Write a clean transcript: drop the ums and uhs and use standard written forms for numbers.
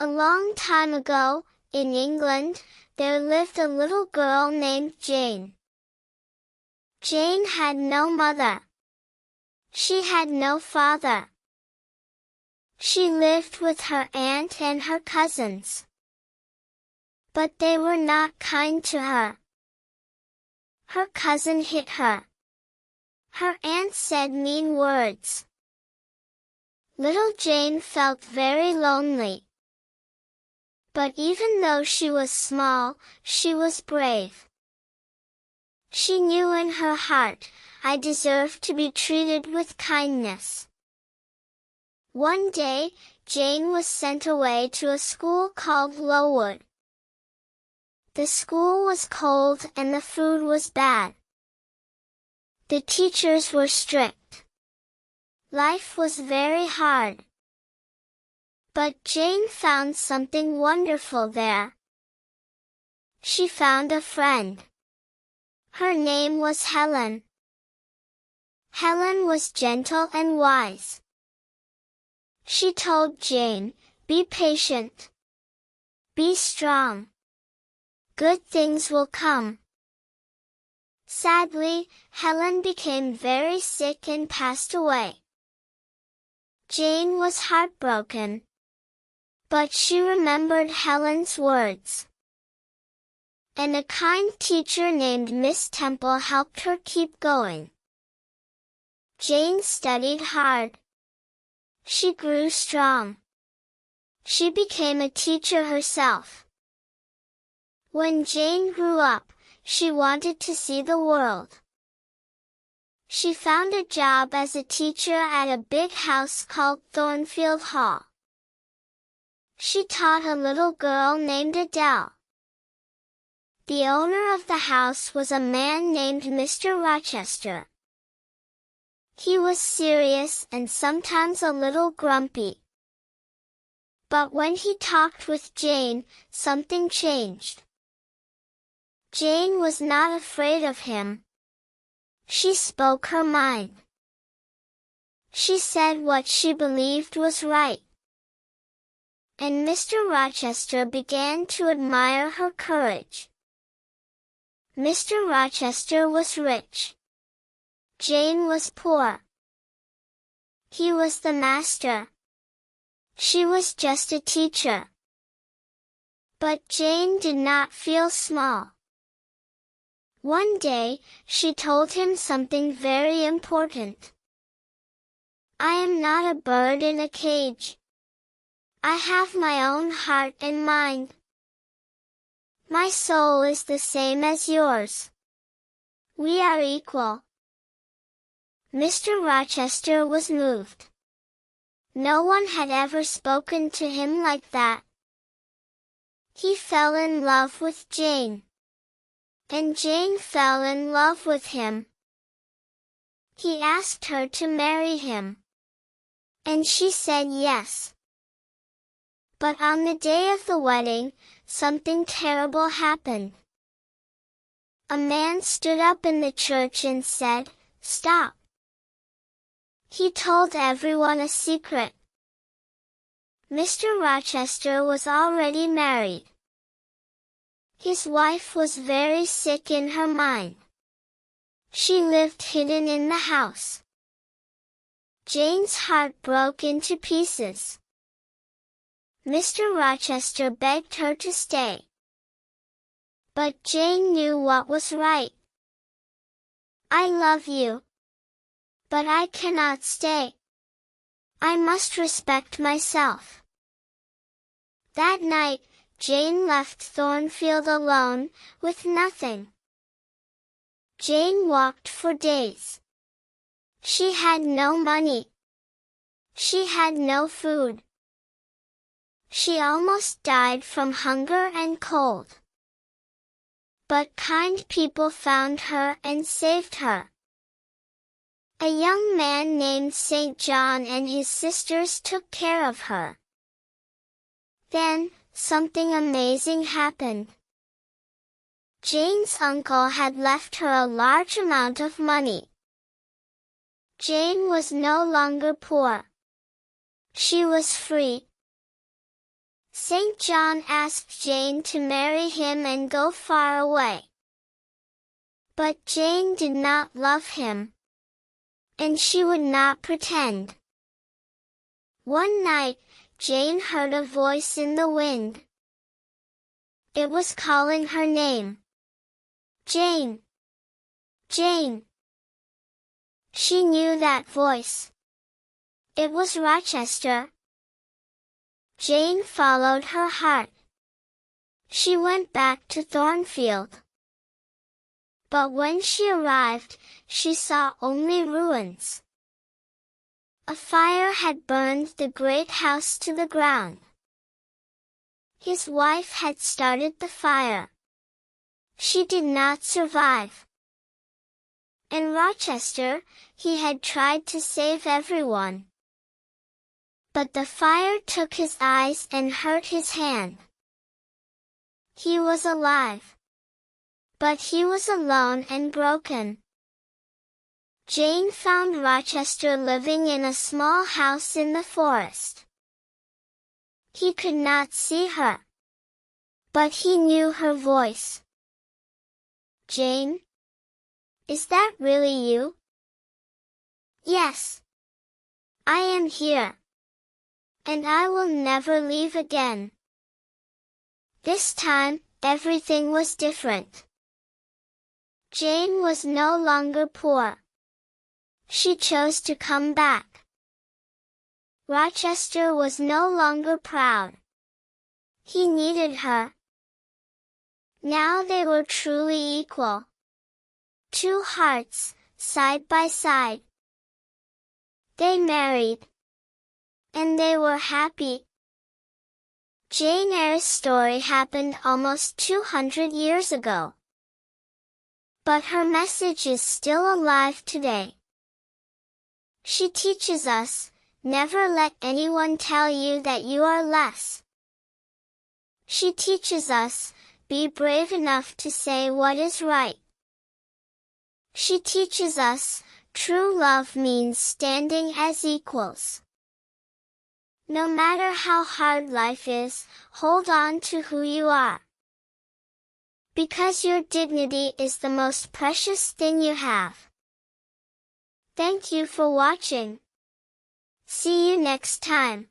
A long time ago, in England, there lived a little girl named Jane. Jane had no mother. She had no father. She lived with her aunt and her cousins. But they were not kind to her. Her cousin hit her. Her aunt said mean words. Little Jane felt very lonely. But even though she was small, she was brave. She knew in her heart, I deserve to be treated with kindness. One day, Jane was sent away to a school called Lowood. The school was cold and the food was bad. The teachers were strict. Life was very hard. But Jane found something wonderful there. She found a friend. Her name was Helen. Helen was gentle and wise. She told Jane, "Be patient. Be strong. Good things will come." Sadly, Helen became very sick and passed away. Jane was heartbroken. But she remembered Helen's words. And a kind teacher named Miss Temple helped her keep going. Jane studied hard. She grew strong. She became a teacher herself. When Jane grew up, she wanted to see the world. She found a job as a teacher at a big house called Thornfield Hall. She taught a little girl named Adele. The owner of the house was a man named Mr. Rochester. He was serious and sometimes a little grumpy. But when he talked with Jane, something changed. Jane was not afraid of him. She spoke her mind. She said what she believed was right. And Mr. Rochester began to admire her courage. Mr. Rochester was rich. Jane was poor. He was the master. She was just a teacher. But Jane did not feel small. One day, she told him something very important. "I am not a bird in a cage. I have my own heart and mind. My soul is the same as yours. We are equal." Mr. Rochester was moved. No one had ever spoken to him like that. He fell in love with Jane. And Jane fell in love with him. He asked her to marry him. And she said yes. But on the day of the wedding, something terrible happened. A man stood up in the church and said, "Stop." He told everyone a secret. Mr. Rochester was already married. His wife was very sick in her mind. She lived hidden in the house. Jane's heart broke into pieces. Mr. Rochester begged her to stay. But Jane knew what was right. "I love you. But I cannot stay. I must respect myself." That night, Jane left Thornfield alone, with nothing. Jane walked for days. She had no money. She had no food. She almost died from hunger and cold. But kind people found her and saved her. A young man named St. John and his sisters took care of her. Then, something amazing happened. Jane's uncle had left her a large amount of money. Jane was no longer poor. She was free. St. John asked Jane to marry him and go far away. But Jane did not love him, and she would not pretend. One night, Jane heard a voice in the wind. It was calling her name. Jane! Jane! She knew that voice. It was Rochester. Jane followed her heart. She went back to Thornfield. But when she arrived, she saw only ruins. A fire had burned the great house to the ground. His wife had started the fire. She did not survive. In Rochester, he had tried to save everyone. But the fire took his eyes and hurt his hand. He was alive. But he was alone and broken. Jane found Rochester living in a small house in the forest. He could not see her. But he knew her voice. Jane? Is that really you? Yes. I am here. And I will never leave again. This time, everything was different. Jane was no longer poor. She chose to come back. Rochester was no longer proud. He needed her. Now they were truly equal. Two hearts, side by side. They married. And they were happy. Jane Eyre's story happened almost 200 years ago. But her message is still alive today. She teaches us, never let anyone tell you that you are less. She teaches us, be brave enough to say what is right. She teaches us, true love means standing as equals. No matter how hard life is, hold on to who you are. Because your dignity is the most precious thing you have. Thank you for watching. See you next time.